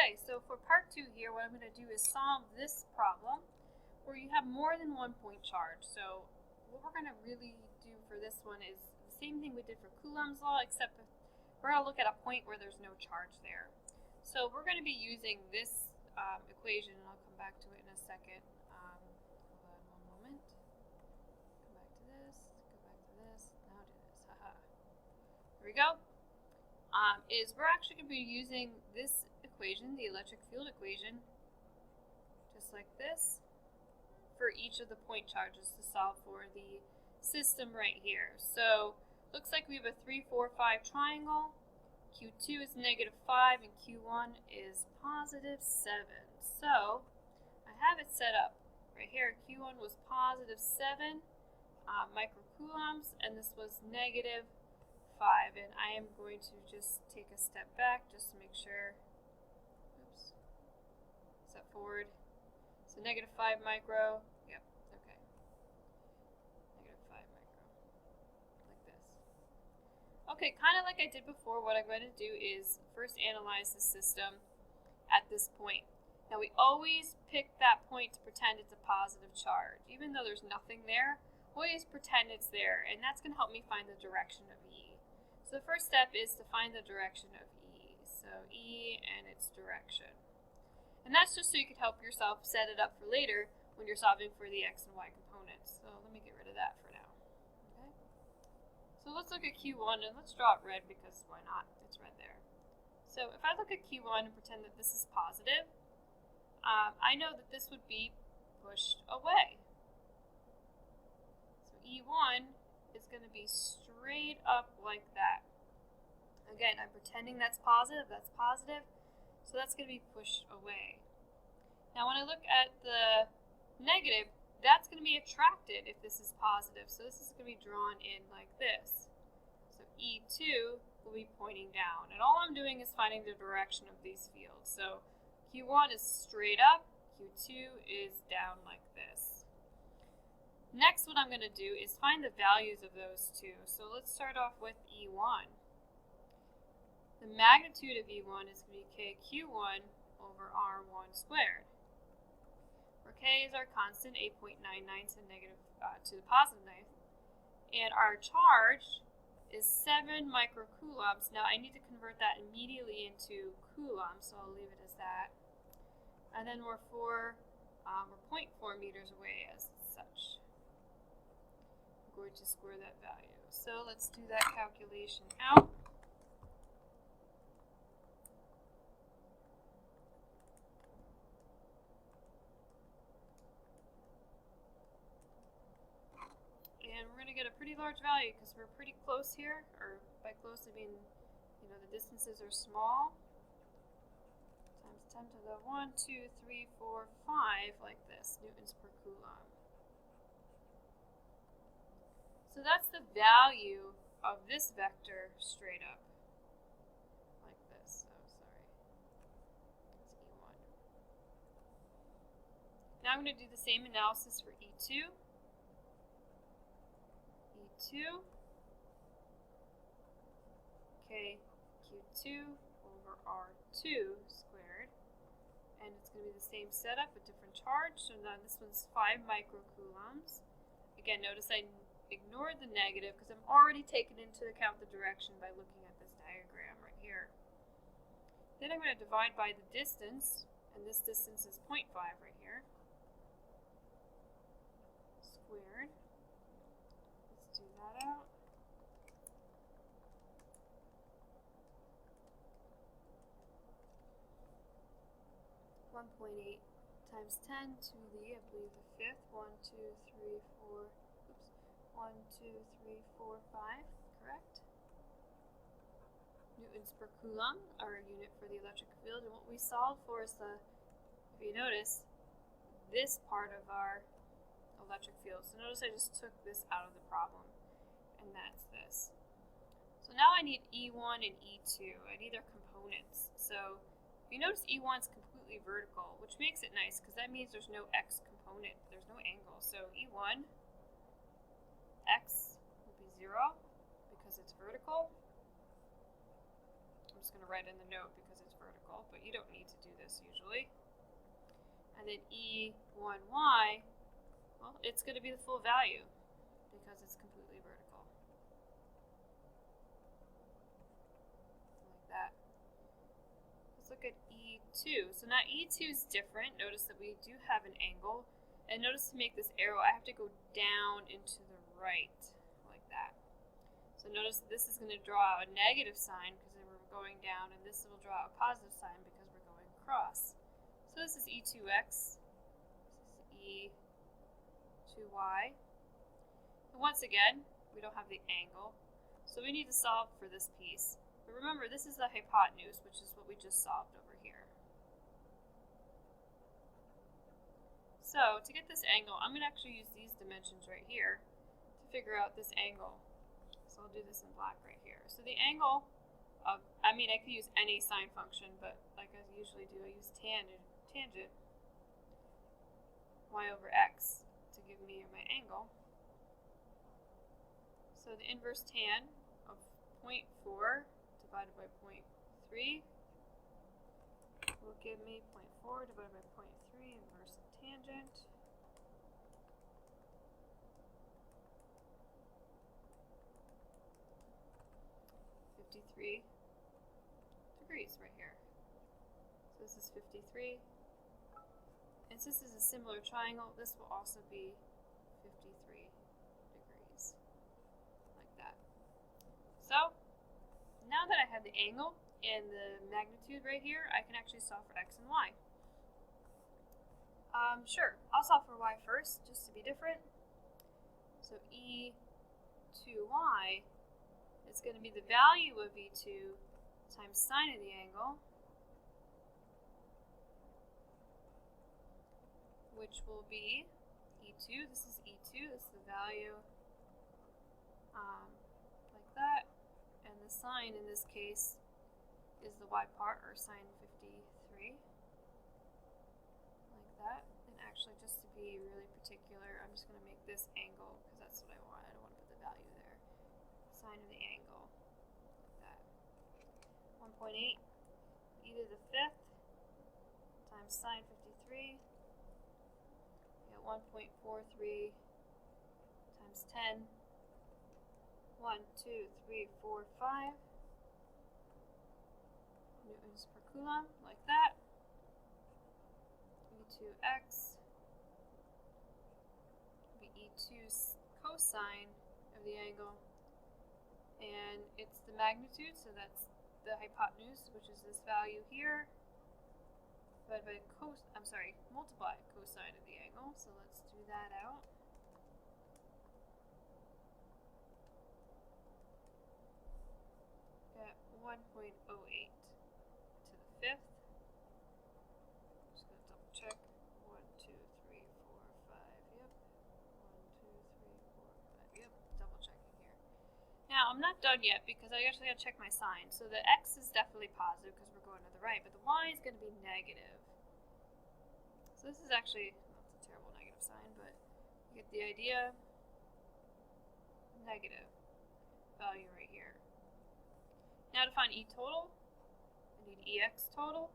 Okay, so for part 2 here, what I'm going to do is solve this problem where you have more than 1 point charge. So what we're going to really do for this one is the same thing we did for Coulomb's law, except we're going to look at a point where there's no charge there. So we're going to be using this equation, and I'll come back to it in a second. Hold on one moment. Come back to this, go back to this, now do this, haha. There we go. We're actually going to be using this equation, the electric field equation, just like this, for each of the point charges to solve for the system right here. So looks like we have a 3, 4, 5 triangle. Q2 is -5 and Q1 is +7. So I have it set up right here. Q1 was +7 microcoulombs, and this was -5, and I am going to just take a step back just to make sure. Oops. Step forward. So -5 micro. Yep. Okay. -5 micro. Like this. Okay, kind of like I did before, what I'm going to do is first analyze the system at this point. Now we always pick that point to pretend it's a positive charge. Even though there's nothing there, always pretend it's there, and that's going to help me find the direction of E. So the first step is to find the direction of E. So E and its direction. And that's just so you can help yourself set it up for later when you're solving for the X and Y components. So let me get rid of that for now. Okay. So let's look at Q1, and let's draw it red because why not? It's red there. So if I look at Q1 and pretend that this is positive, I know that this would be pushed away. So E1 is going to be straight up like that. Again, I'm pretending that's positive, so that's going to be pushed away. Now when I look at the negative, that's going to be attracted if this is positive, so this is going to be drawn in like this. So E2 will be pointing down, and all I'm doing is finding the direction of these fields. So Q1 is straight up, Q2 is down like this. Next, what I'm going to do is find the values of those two. So let's start off with E1. The magnitude of E1 is going to be KQ1 over R1 squared, where K is our constant, 8.99 to the positive ninth, and our charge is 7 microcoulombs. Now I need to convert that immediately into coulombs, so I'll leave it as that. And then we're 0.4 meters away as such. I'm going to square that value. So let's do that calculation out. And we're going to get a pretty large value because we're pretty close here, or by close I mean, the distances are small. Times 10 to the 1, 2, 3, 4, 5, like this, newtons per coulomb. So that's the value of this vector straight up, like this. Oh, sorry. That's E1. Now I'm going to do the same analysis for E2. E2, okay, Q2 over R2 squared, and it's going to be the same setup, a different charge. So now this one's 5 microcoulombs. Again, notice I ignored the negative because I'm already taking into account the direction by looking at this diagram right here. Then I'm going to divide by the distance, and this distance is 0.5 right here, squared. Let's do that out. .8 times 10 to the, I believe, the fifth. 1, 2, 3, 4. Oops. 1, 2, 3, 4, 5. Correct. Newtons per coulomb, our unit for the electric field, and what we solved for is the, if you notice, this part of our electric field. So notice I just took this out of the problem, and that's this. So now I need E1 and E2. I need their components. So if you notice, E1 is completely vertical, which makes it nice because that means there's no X component. There's no angle. So E1, X will be 0 because it's vertical. I'm just going to write in the note because it's vertical. vertical, but you don't need to do this usually. And then E1y, well, it's going to be the full value because it's completely vertical. Like that. Let's look at E2. So now E2 is different. Notice that we do have an angle. And notice to make this arrow, I have to go down into the right, like that. So notice this is going to draw a negative sign because we're going down, and this will draw a positive sign because we're going across. So this is E2x, this is E2y. And once again, we don't have the angle, so we need to solve for this piece. But remember, this is the hypotenuse, which is what we just solved over here. So to get this angle, I'm going to actually use these dimensions right here to figure out this angle. So I'll do this in black right here. So the angle of, I could use any sine function, but like I usually do, I use tangent y over x to give me my angle. So the inverse tan of 0.4 divided by 0.3 will give me 0.4 divided by 0.3 inverse tangent. Degrees right here. So this is 53. And since this is a similar triangle, this will also be 53 degrees. Like that. So now that I have the angle and the magnitude right here, I can actually solve for x and y. Sure, I'll solve for y first, just to be different. So E2y is going to be the value of E2 times sine of the angle, which will be E2. This is E2. This is the value like that. And the sine in this case is the y part, or sine 53. Like that. And actually, just to be really particular, I'm just going to make this angle because that's what I want. I don't want to put the value there. Sine of the angle. 1.8 e to the 5th times sine 53. We get 1.43 times 10. 1, 2, 3, 4, 5 newtons per coulomb, like that. E2x will be E2's cosine of the angle, and it's the magnitude, so that's the hypotenuse, which is this value here, divided by multiply cosine of the angle. So let's do that out. Get 1.08 to the 5th. Just gonna double check. 1, 2, 3, 4, 5. Yep. 1, 2, 3, 4, 5. Yep. Double checking here. Now, I'm not done yet because I actually got to check my sign. So the x is definitely positive because we're going to the right, but the y is going to be negative. So this is actually, that's a terrible negative sign, but you get the idea. Negative value right here. Now to find E total, I need EX total.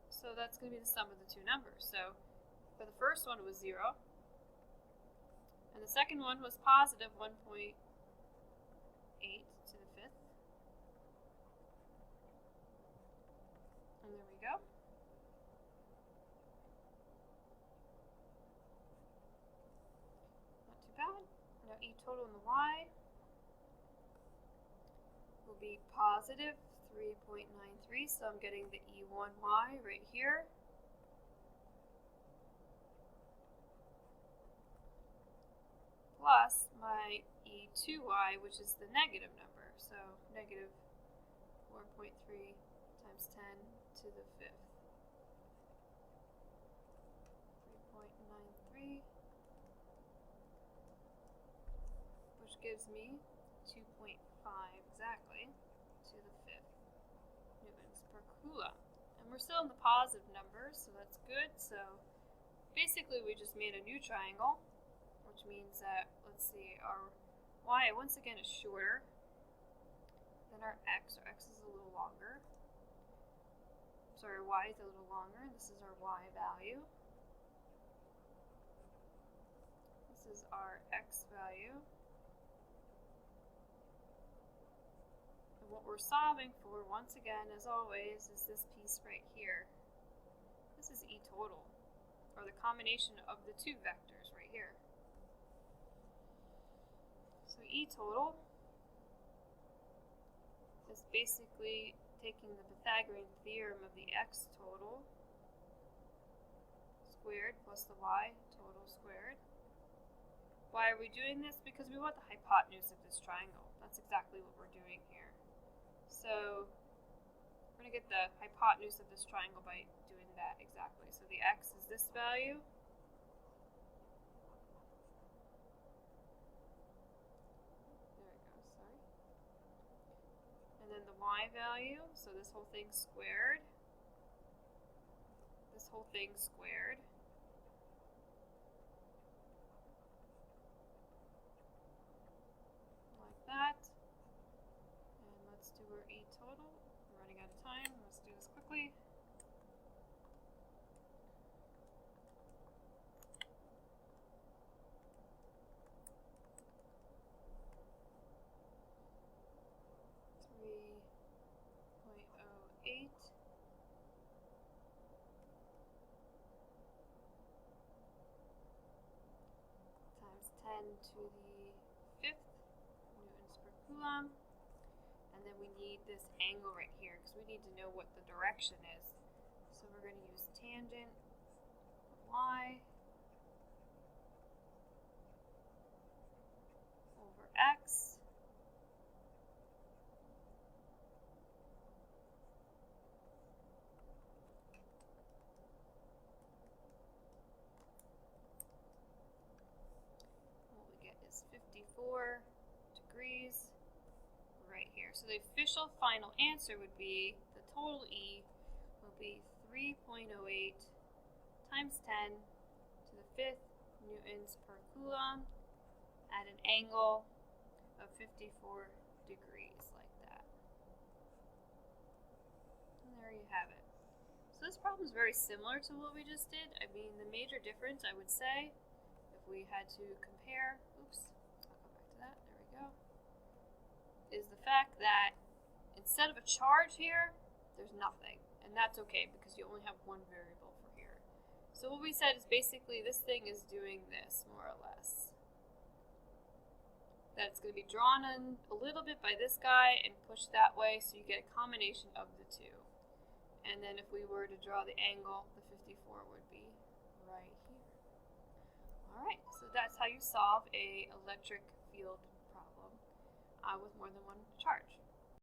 So that's going to be the sum of the two numbers. So for the first one it was 0. And the second one was positive 1.8 to the 5th. And there we go. Not too bad. Now E total and the y will be positive 3.93. So I'm getting the E1y right here. Plus my E2y, which is the negative number. So negative 4.3 times 10 to the 5th. 3.93, which gives me 2.5 exactly to the 5th newtons per coulomb. And we're still in the positive numbers, so that's good. So basically we just made a new triangle, which means that, let's see, our y once again is shorter than our x. Our x is a little longer. Sorry, our y is a little longer. This is our y value. This is our x value. And what we're solving for, once again, as always, is this piece right here. This is E total, or the combination of the two vectors right here. So E total is basically taking the Pythagorean theorem of the x total squared plus the y total squared. Why are we doing this? Because we want the hypotenuse of this triangle. That's exactly what we're doing here. So we're going to get the hypotenuse of this triangle by doing that exactly. So the x is this value. There we go, sorry. And then the y value, so this whole thing squared. This whole thing squared. Like that. And let's do our E total. We're running out of time. Let's do this quickly. Times 10 to the 5th newtons per coulomb. And then we need this angle right here because we need to know what the direction is. So we're going to use tangent of y over x what we get is 54 degrees right here. So the official final answer would be, the total E will be 3.08 times 10 to the 5th newtons per coulomb at an angle of 54 degrees, like that. And there you have it. So this problem is very similar to what we just did. I mean, the major difference, I would say, if we had to compare, oops, I'll go back to that, there we go, is the fact that instead of a charge here, there's nothing. And that's okay because you only have one variable for here. So what we said is basically this thing is doing this, more or less. That it's going to be drawn in a little bit by this guy and pushed that way, so you get a combination of the two. And then if we were to draw the angle, the 54 would be right here. Alright, so that's how you solve a electric field problem with more than one charge.